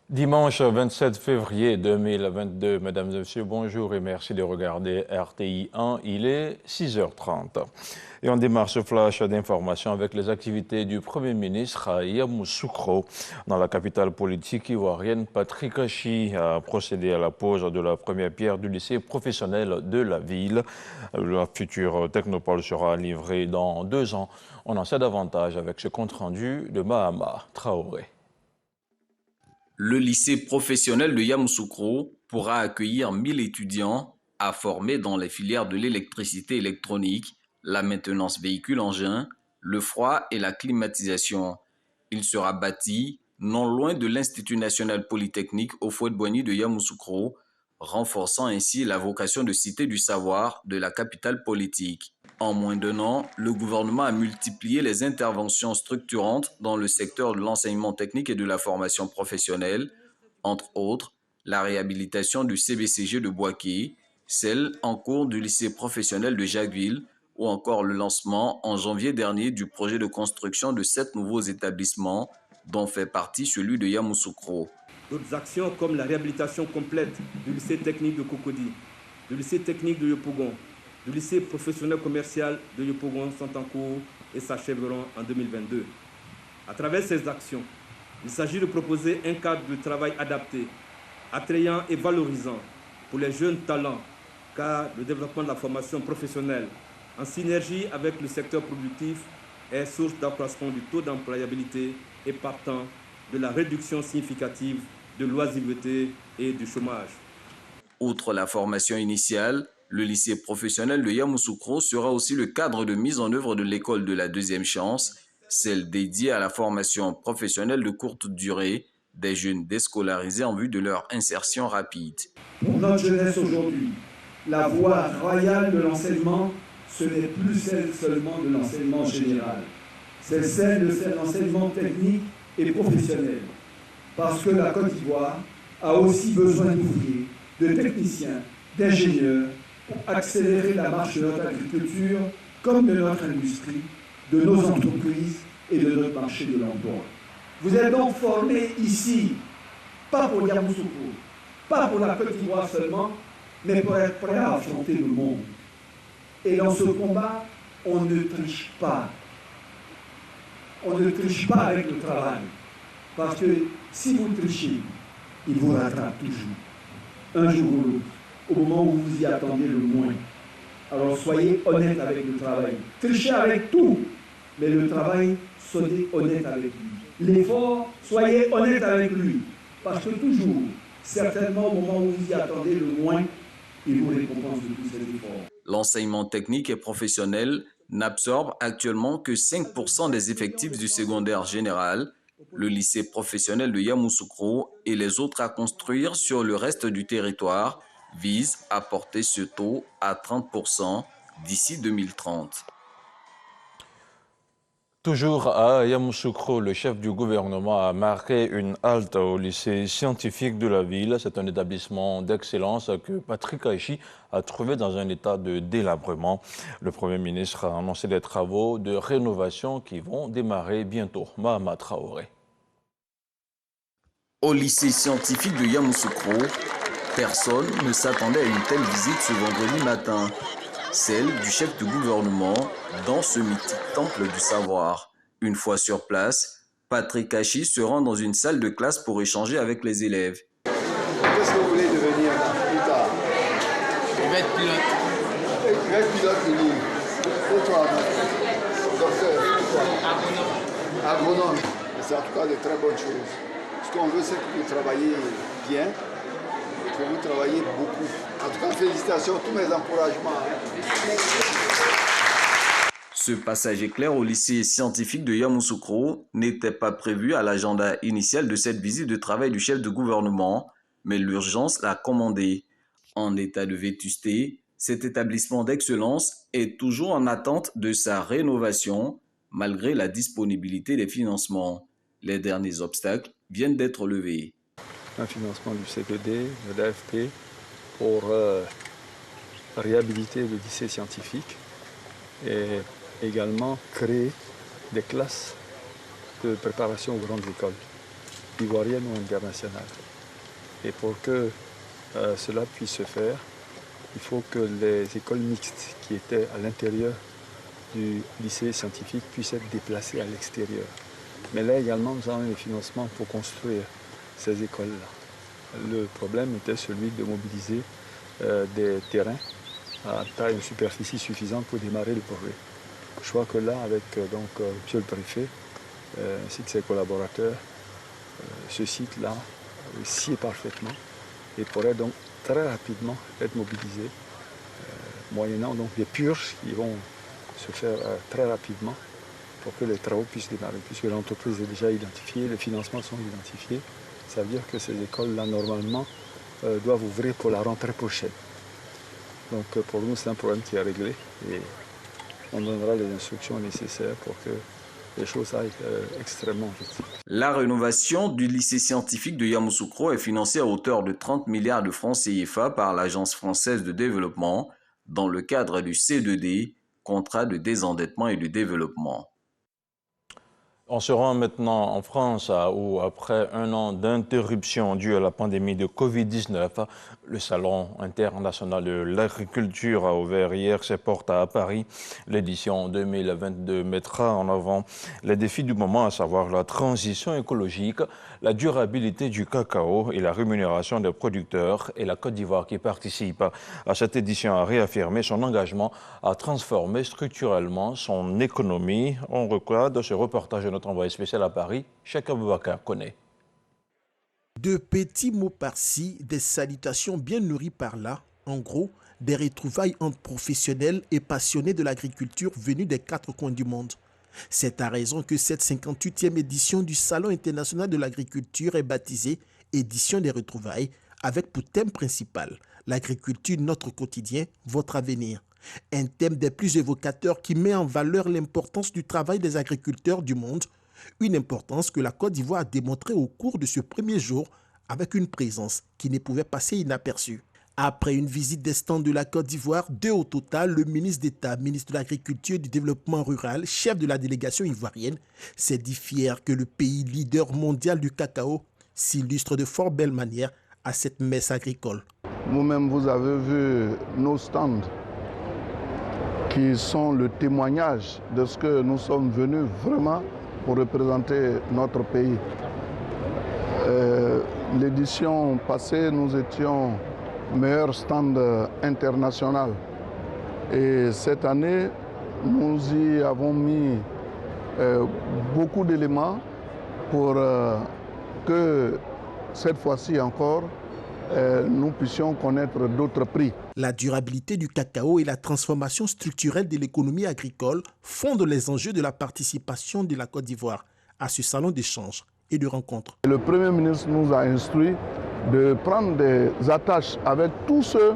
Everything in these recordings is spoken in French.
Dimanche 27 février 2022, mesdames et messieurs, bonjour et merci de regarder RTI 1, il est 6h30. Et on démarre ce flash d'informations avec les activités du Premier ministre Yamoussoukro. Dans la capitale politique ivoirienne, Patrick Hachi a procédé à la pose de la première pierre du lycée professionnel de la ville. La future technopole sera livrée dans 2 ans. On en sait davantage avec ce compte-rendu de Mahama Traoré. Le lycée professionnel de Yamoussoukro pourra accueillir 1000 étudiants à former dans les filières de l'électricité électronique, la maintenance véhicule-engin, le froid et la climatisation. Il sera bâti non loin de l'Institut national polytechnique Houphouët-Boigny de Yamoussoukro, renforçant ainsi la vocation de cité du savoir de la capitale politique. En moins d'1 an, le gouvernement a multiplié les interventions structurantes dans le secteur de l'enseignement technique et de la formation professionnelle, entre autres la réhabilitation du CBCG de Boaké, celle en cours du lycée professionnel de Jacquesville ou encore le lancement en janvier dernier du projet de construction de 7 nouveaux établissements dont fait partie celui de Yamoussoukro. D'autres actions comme la réhabilitation complète du lycée technique de Cocody, du lycée technique de Yopougon, du lycée professionnel commercial de Yopougon sont en cours et s'achèveront en 2022. À travers ces actions, il s'agit de proposer un cadre de travail adapté, attrayant et valorisant pour les jeunes talents, car le développement de la formation professionnelle, en synergie avec le secteur productif, est source d'accroissement du taux d'employabilité et partant de la réduction significative de l'oisiveté et du chômage. Outre la formation initiale, le lycée professionnel de Yamoussoukro sera aussi le cadre de mise en œuvre de l'école de la deuxième chance, celle dédiée à la formation professionnelle de courte durée des jeunes déscolarisés en vue de leur insertion rapide. Pour notre jeunesse aujourd'hui, la voie royale de l'enseignement, ce n'est plus celle seulement de l'enseignement général. C'est celle de l'enseignement technique et professionnel. Parce que la Côte d'Ivoire a aussi besoin d'ouvriers, de techniciens, d'ingénieurs pour accélérer la marche de notre agriculture comme de notre industrie, de nos entreprises et de notre marché de l'emploi. Vous êtes donc formés ici, pas pour Yamoussoukro, pas pour la Côte d'Ivoire seulement, mais pour être prêts à affronter le monde. Et dans ce combat, on ne triche pas. On ne triche pas avec le travail. Parce que si vous trichez, il vous rattrape toujours. Un jour ou l'autre, au moment où vous y attendez le moins. Alors soyez honnête avec le travail. Trichez avec tout, mais le travail, soyez honnête avec lui. L'effort, soyez honnête avec lui. Parce que toujours, certainement au moment où vous y attendez le moins, il vous récompense de tous ces efforts. L'enseignement technique et professionnel n'absorbe actuellement que 5% des effectifs du secondaire général. Le lycée professionnel de Yamoussoukro et les autres à construire sur le reste du territoire visent à porter ce taux à 30% d'ici 2030. Toujours à Yamoussoukro, le chef du gouvernement a marqué une halte au lycée scientifique de la ville. C'est un établissement d'excellence que Patrick Hachi a trouvé dans un état de délabrement. Le Premier ministre a annoncé des travaux de rénovation qui vont démarrer bientôt. Mahama Traoré. Au lycée scientifique de Yamoussoukro, personne ne s'attendait à une telle visite ce vendredi matin. Celle du chef du gouvernement dans ce mythique temple du savoir. Une fois sur place, Patrick Hachi se rend dans une salle de classe pour échanger avec les élèves. Qu'est-ce que vous voulez devenir plus tard? Je vais être pilote. Je vais être pilote, oui. Et toi, docteur? Agronome. Agronome. C'est en tout cas de très bonnes choses. Ce qu'on veut, c'est que vous travaillez bien, que vous travaillez beaucoup. En tout cas, félicitations, tous mes encouragements. Ce passage éclair au lycée scientifique de Yamoussoukro n'était pas prévu à l'agenda initial de cette visite de travail du chef de gouvernement, mais l'urgence l'a commandé. En état de vétusté, cet établissement d'excellence est toujours en attente de sa rénovation, malgré la disponibilité des financements. Les derniers obstacles viennent d'être levés. Un financement du CPD, de l'AFP, pour réhabiliter le lycée scientifique et également créer des classes de préparation aux grandes écoles. ivoirienne ou internationale. Et pour que cela puisse se faire, il faut que les écoles mixtes qui étaient à l'intérieur du lycée scientifique puissent être déplacées à l'extérieur. Mais là également, nous avons les financements pour construire ces écoles-là. Le problème était celui de mobiliser des terrains à taille et superficie suffisante pour démarrer le projet. Je crois que là, avec monsieur le préfet, ainsi que ses collaborateurs, ce site-là sied parfaitement et pourrait donc très rapidement être mobilisé, moyennant donc des purges qui vont se faire très rapidement pour que les travaux puissent démarrer, puisque l'entreprise est déjà identifiée, les financements sont identifiés. Ça veut dire que ces écoles-là, normalement, doivent ouvrir pour la rentrée prochaine. Donc pour nous, c'est un problème qui est réglé et on donnera les instructions nécessaires pour que les choses aillent extrêmement vite. La rénovation du lycée scientifique de Yamoussoukro est financée à hauteur de 30 milliards de francs CFA par l'Agence française de développement dans le cadre du C2D, contrat de désendettement et de développement. On se rend maintenant en France où, après un an d'interruption due à la pandémie de Covid-19, le Salon international de l'agriculture a ouvert hier ses portes à Paris. L'édition 2022 mettra en avant les défis du moment, à savoir la transition écologique, la durabilité du cacao et la rémunération des producteurs. Et la Côte d'Ivoire, qui participe à cette édition, a réaffirmé son engagement à transformer structurellement son économie. On regarde ce reportage de notre envoyé spécial à Paris, Cheikh Aboubakar connaît. De petits mots par-ci, des salutations bien nourries par-là. En gros, des retrouvailles entre professionnels et passionnés de l'agriculture venus des quatre coins du monde. C'est à raison que cette 58e édition du Salon international de l'agriculture est baptisée Édition des retrouvailles, avec pour thème principal l'agriculture, notre quotidien, votre avenir. Un thème des plus évocateurs qui met en valeur l'importance du travail des agriculteurs du monde, une importance que la Côte d'Ivoire a démontrée au cours de ce premier jour avec une présence qui ne pouvait passer inaperçue. Après une visite des stands de la Côte d'Ivoire, 2 au total, le ministre d'État, ministre de l'Agriculture et du Développement rural, chef de la délégation ivoirienne, s'est dit fier que le pays leader mondial du cacao s'illustre de fort belle manière à cette messe agricole. Vous-même, vous avez vu nos stands qui sont le témoignage de ce que nous sommes venus vraiment pour représenter notre pays. L'édition passée, nous étions meilleur stand international. Et cette année, nous y avons mis beaucoup d'éléments pour que cette fois-ci encore, nous puissions connaître d'autres prix. La durabilité du cacao et la transformation structurelle de l'économie agricole fondent les enjeux de la participation de la Côte d'Ivoire à ce salon d'échange et de rencontres. Le Premier ministre nous a instruit de prendre des attaches avec tous ceux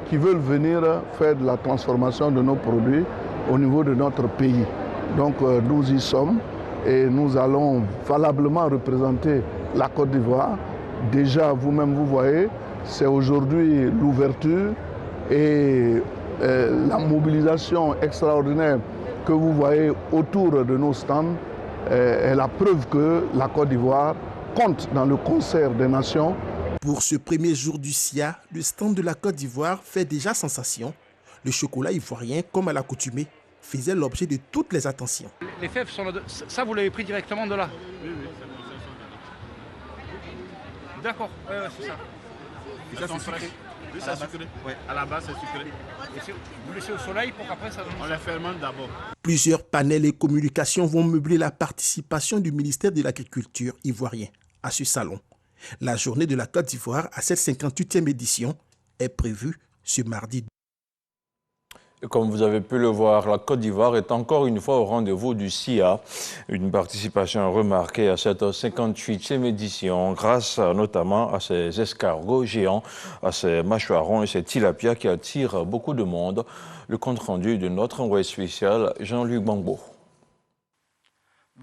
qui veulent venir faire de la transformation de nos produits au niveau de notre pays. Donc nous y sommes et nous allons valablement représenter la Côte d'Ivoire. Déjà, vous-même, vous voyez, c'est aujourd'hui l'ouverture et la mobilisation extraordinaire que vous voyez autour de nos stands est la preuve que la Côte d'Ivoire compte dans le concert des nations. Pour ce premier jour du SIA, le stand de la Côte d'Ivoire fait déjà sensation. Le chocolat ivoirien, comme à l'accoutumée, faisait l'objet de toutes les attentions. Les fèves sont là. Ça, vous l'avez pris directement de là? Oui, oui. D'accord, c'est ça. Et ça, c'est sucré. Oui, c'est sucré. Ouais. À la base, c'est sucré. Et vous laissez au soleil pour qu'après ça donne... On les fermente d'abord. Plusieurs panels et communications vont meubler la participation du ministère de l'Agriculture ivoirien à ce salon. La journée de la Côte d'Ivoire à cette 58e édition est prévue ce mardi. Et comme vous avez pu le voir, la Côte d'Ivoire est encore une fois au rendez-vous du SIA. Une participation remarquée à cette 58e édition grâce notamment à ces escargots géants, à ces mâchoirons et ces tilapias qui attirent beaucoup de monde. Le compte rendu de notre envoyé spécial, Jean-Luc Bangbo.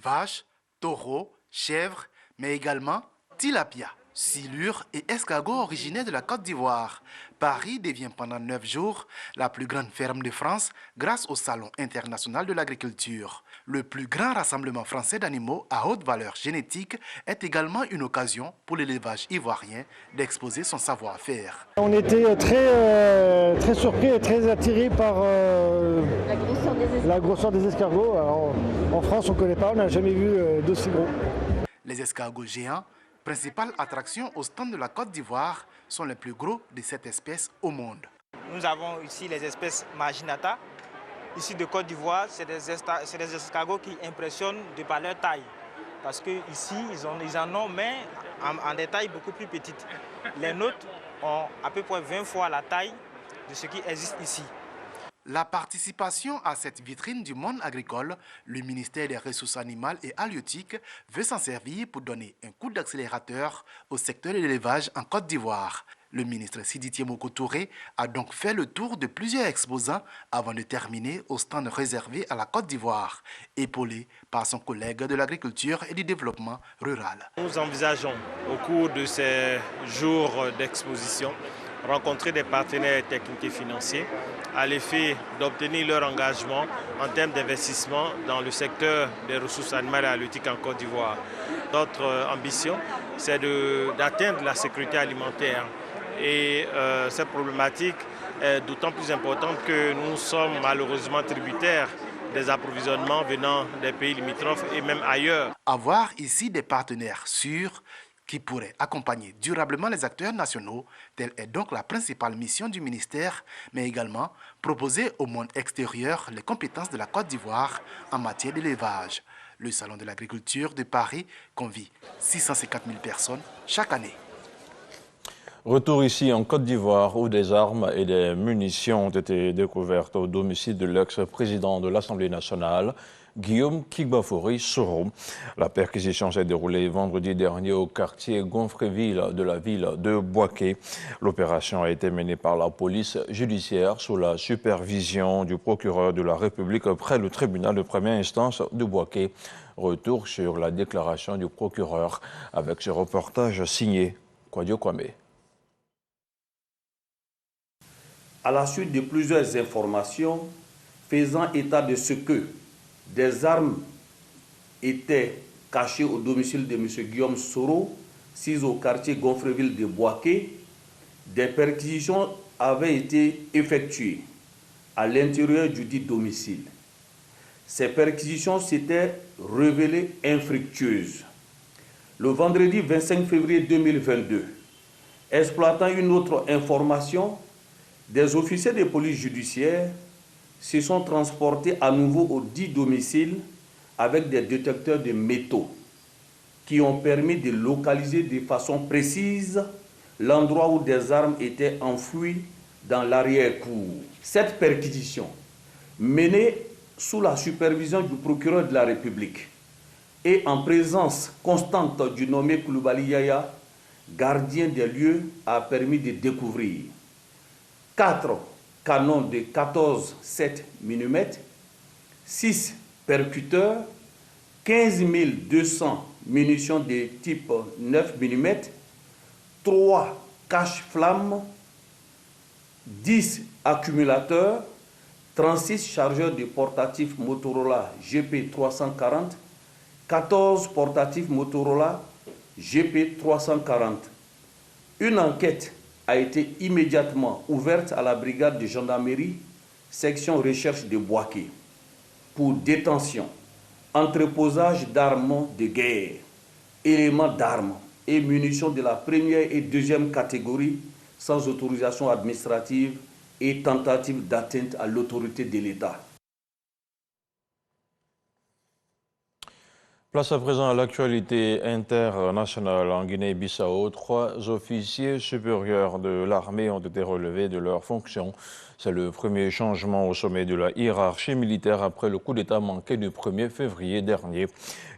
Vaches, taureaux, chèvres, mais également tilapia. silures et escargots originaires de la Côte d'Ivoire. Paris devient pendant 9 jours la plus grande ferme de France grâce au Salon international de l'agriculture. Le plus grand rassemblement français d'animaux à haute valeur génétique est également une occasion pour l'élevage ivoirien d'exposer son savoir-faire. On était très surpris et très attirés par la grosseur des escargots. Alors, en France, on ne connaît pas, on n'a jamais vu d'aussi gros. Les escargots géants, principale attraction au stand de la Côte d'Ivoire, sont les plus gros de cette espèce au monde. Nous avons ici les espèces marginata. Ici de Côte d'Ivoire, c'est des escargots qui impressionnent de par leur taille. Parce qu'ici, ils en ont, mais en des tailles beaucoup plus petites. Les nôtres ont à peu près 20 fois la taille de ce qui existe ici. La participation à cette vitrine du monde agricole, le ministère des Ressources animales et halieutiques veut s'en servir pour donner un coup d'accélérateur au secteur de l'élevage en Côte d'Ivoire. Le ministre Sidi Diémoko Touré a donc fait le tour de plusieurs exposants avant de terminer au stand réservé à la Côte d'Ivoire, épaulé par son collègue de l'agriculture et du développement rural. Nous envisageons au cours de ces jours d'exposition rencontrer des partenaires techniques et financiers à l'effet d'obtenir leur engagement en termes d'investissement dans le secteur des ressources animales et halieutiques en Côte d'Ivoire. Notre ambition, c'est d'atteindre la sécurité alimentaire. Et cette problématique est d'autant plus importante que nous sommes malheureusement tributaires des approvisionnements venant des pays limitrophes et même ailleurs. Avoir ici des partenaires sûrs qui pourraient accompagner durablement les acteurs nationaux, telle est donc la principale mission du ministère, mais également proposer au monde extérieur les compétences de la Côte d'Ivoire en matière d'élevage. Le Salon de l'agriculture de Paris convie 650 000 personnes chaque année. Retour ici en Côte d'Ivoire où des armes et des munitions ont été découvertes au domicile de l'ex-président de l'Assemblée nationale, Guillaume Kigbafori Soro. La perquisition s'est déroulée vendredi dernier au quartier Gonfreville de la ville de Bouaké. L'opération a été menée par la police judiciaire sous la supervision du procureur de la République près le tribunal de première instance de Bouaké. Retour sur la déclaration du procureur avec ce reportage signé Kwadio Kwame. À la suite de plusieurs informations faisant état de ce que des armes étaient cachées au domicile de M. Guillaume Soro, situé au quartier Gonfreville de Bouaké, des perquisitions avaient été effectuées à l'intérieur du dit domicile. Ces perquisitions s'étaient révélées infructueuses. Le vendredi 25 février 2022, exploitant une autre information, des officiers de police judiciaire se sont transportés à nouveau au dit domicile avec des détecteurs de métaux qui ont permis de localiser de façon précise l'endroit où des armes étaient enfouies dans l'arrière-cour. Cette perquisition, menée sous la supervision du procureur de la République et en présence constante du nommé Koulibaly Yaya, gardien des lieux, a permis de découvrir 4 canons de 14,7 mm, 6 percuteurs, 15 200 munitions de type 9 mm, 3 cache-flammes, 10 accumulateurs, 36 chargeurs de portatifs Motorola GP340, 14 portatifs Motorola GP340. Une enquête a été immédiatement ouverte à la brigade de gendarmerie, section recherche de Bouaké, pour détention, entreposage d'armes de guerre, éléments d'armes et munitions de la première et deuxième catégorie sans autorisation administrative et tentative d'atteinte à l'autorité de l'État. Place à présent à l'actualité internationale. En Guinée-Bissau, 3 officiers supérieurs de l'armée ont été relevés de leurs fonctions C'est le premier changement au sommet de la hiérarchie militaire après le coup d'État manqué du 1er février dernier.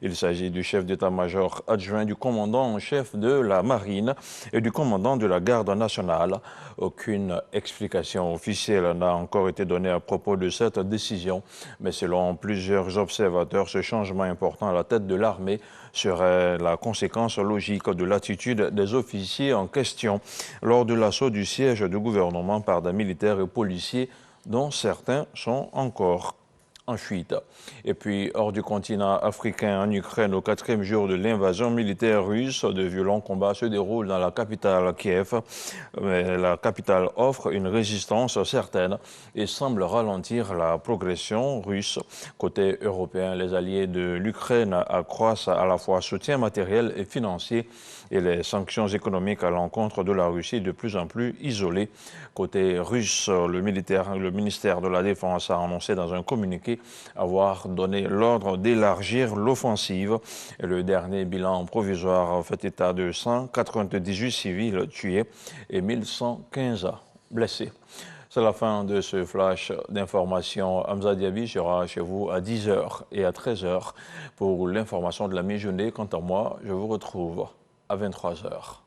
Il s'agit du chef d'état-major adjoint, du commandant en chef de la marine et du commandant de la garde nationale. Aucune explication officielle n'a encore été donnée à propos de cette décision, mais selon plusieurs observateurs, ce changement important à la tête de l'armée serait la conséquence logique de l'attitude des officiers en question lors de l'assaut du siège du gouvernement par des militaires et policiers dont certains sont encore en fuite. Et puis, hors du continent africain, en Ukraine, au 4e jour de l'invasion militaire russe, de violents combats se déroulent dans la capitale Kiev. Mais la capitale offre une résistance certaine et semble ralentir la progression russe. Côté européen, les alliés de l'Ukraine accroissent à la fois soutien matériel et financier et les sanctions économiques à l'encontre de la Russie de plus en plus isolée. Côté russe, le ministère de la Défense a annoncé dans un communiqué avoir donné l'ordre d'élargir l'offensive. Le dernier bilan provisoire fait état de 198 civils tués et 1115 blessés. C'est la fin de ce flash d'information. Hamza Diaby sera chez vous à 10h et à 13h pour l'information de la mi-journée. Quant à moi, je vous retrouve à 23h.